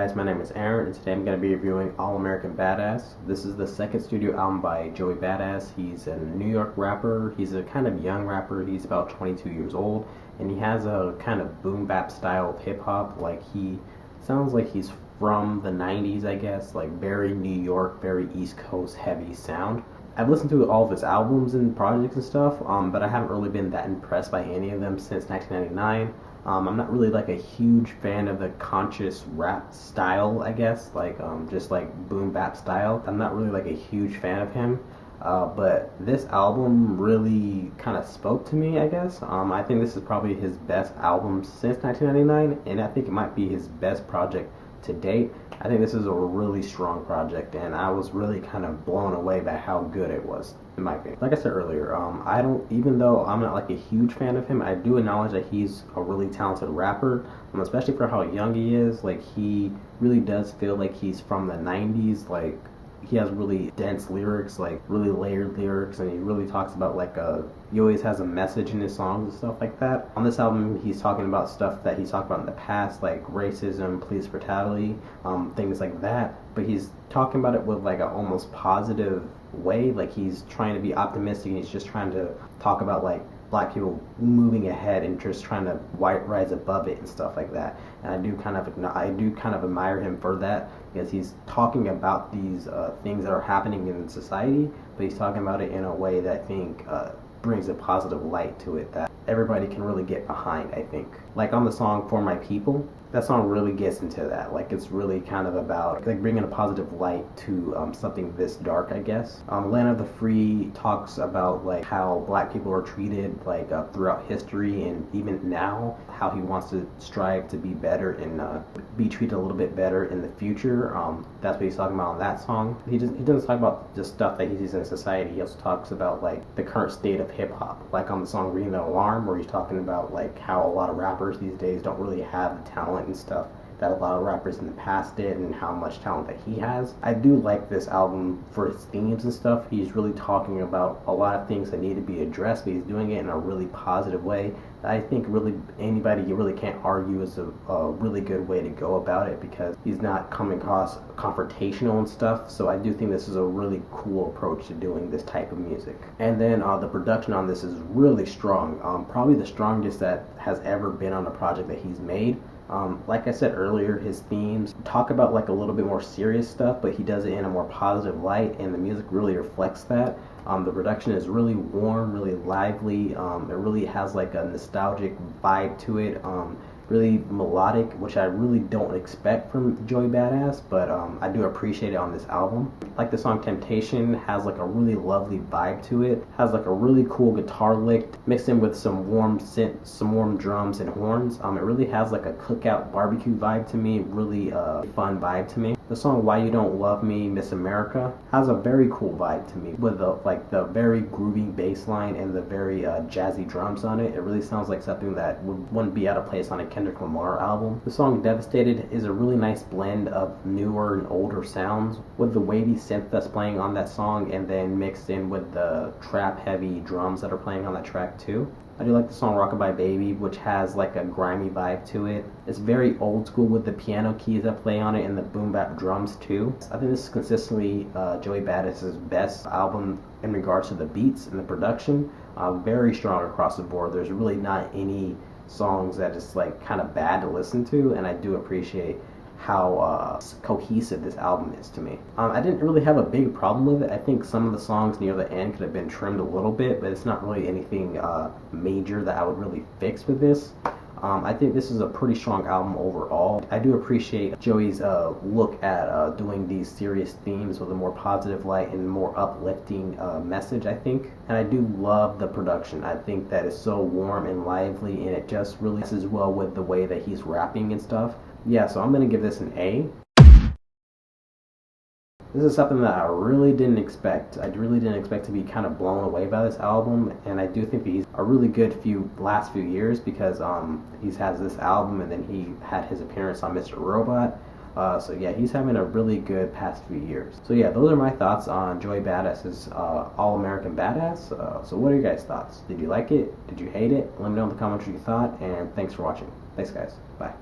guys, my name is Aaron, and today I'm going to be reviewing All American Badass. This is the second studio album by Joey Bada. He's a New York rapper. He's a kind of young rapper. He's about 22 years old, and he has a kind of boom bap style of hip hop. Like, he sounds like he's from the 90s, I guess, like very New York, very East Coast heavy sound. I've listened to all of his albums and projects and stuff, but I haven't really been that impressed by any of them since 1999. I'm not really like a huge fan of the conscious rap style, I guess, like just like boom bap style. I'm not really like a huge fan of him, but this album really kind of spoke to me, I guess. I think this is probably his best album since 1999, and I think it might be his best project to date. I think this is a really strong project, and I was really kind of blown away by how good it was, in my opinion. Like I said earlier, even though I'm not like a huge fan of him, I do acknowledge that he's a really talented rapper, especially for how young he is. Like, he really does feel like he's from the 90s. Like, he has really dense lyrics, like really layered lyrics, and he really talks about he always has a message in his songs and stuff like that. On this album, he's talking about stuff that he's talked about in the past, like racism, police brutality, things like that. But he's talking about it with like an almost positive way. Like, he's trying to be optimistic, and he's just trying to talk about like black people moving ahead and just trying to rise above it and stuff like that. And I do kind of admire him for that, because he's talking about these things that are happening in society, but he's talking about it in a way that I think brings a positive light to it that everybody can really get behind, I think. Like on the song For My People, that song really gets into that. Like, it's really kind of about like bringing a positive light to something this dark, I guess. Land of the Free talks about like how black people are treated like throughout history, and even now how he wants to strive to be better and be treated a little bit better in the future. That's what he's talking about on that song. He doesn't talk about just stuff that he sees in society. He also talks about like the current state of hip hop, like on the song Ring the Alarm, where he's talking about like how a lot of rappers these days don't really have the talent and stuff that a lot of rappers in the past did, and how much talent that he has. I do like this album for its themes and stuff. He's really talking about a lot of things that need to be addressed, but he's doing it in a really positive way. I think really anybody, you really can't argue, is a really good way to go about it, because he's not coming across confrontational and stuff. So I do think this is a really cool approach to doing this type of music. And then the production on this is really strong, probably the strongest that has ever been on a project that he's made. Like I said earlier, his themes talk about like a little bit more serious stuff, but he does it in a more positive light, and the music really reflects that. The production is really warm, really lively. It really has like a nostalgic vibe to it. Really melodic, which I really don't expect from Joey Bada, but I do appreciate it on this album. Like the song Temptation has like a really lovely vibe to it. Has like a really cool guitar lick mixed in with some warm synth, some warm drums and horns. It really has like a cookout barbecue vibe to me. Really fun vibe to me. The song Why You Don't Love Me, Miss America has a very cool vibe to me, with the very groovy bass line and the very jazzy drums on it. It really sounds like something that wouldn't be out of place on a Kendrick Lamar album. The song Devastated is a really nice blend of newer and older sounds, with the wavy synth that's playing on that song, and then mixed in with the trap heavy drums that are playing on that track too. I do like the song Rockabye Baby, which has like a grimy vibe to it. It's very old school with the piano keys that play on it and the boom bap drums too. I think this is consistently Joey Bada's best album in regards to the beats and the production. Very strong across the board. There's really not any songs that is like kind of bad to listen to, and I do appreciate how cohesive this album is to me. I didn't really have a big problem with it. I think some of the songs near the end could have been trimmed a little bit, but it's not really anything major that I would really fix with this. I think this is a pretty strong album overall. I do appreciate Joey's look at doing these serious themes with a more positive light and more uplifting message, I think. And I do love the production. I think that is so warm and lively, and it just really messes well with the way that he's rapping and stuff. Yeah, so I'm going to give this an A. This is something that I really didn't expect. I really didn't expect to be kind of blown away by this album, and I do think that he's a really good last few years, because he's has this album, and then he had his appearance on Mr. Robot. So yeah, he's having a really good past few years. So yeah, those are my thoughts on Joey Bada's All American Bada. So what are your guys' thoughts? Did you like it? Did you hate it? Let me know in the comments what you thought, and thanks for watching. Thanks guys. Bye.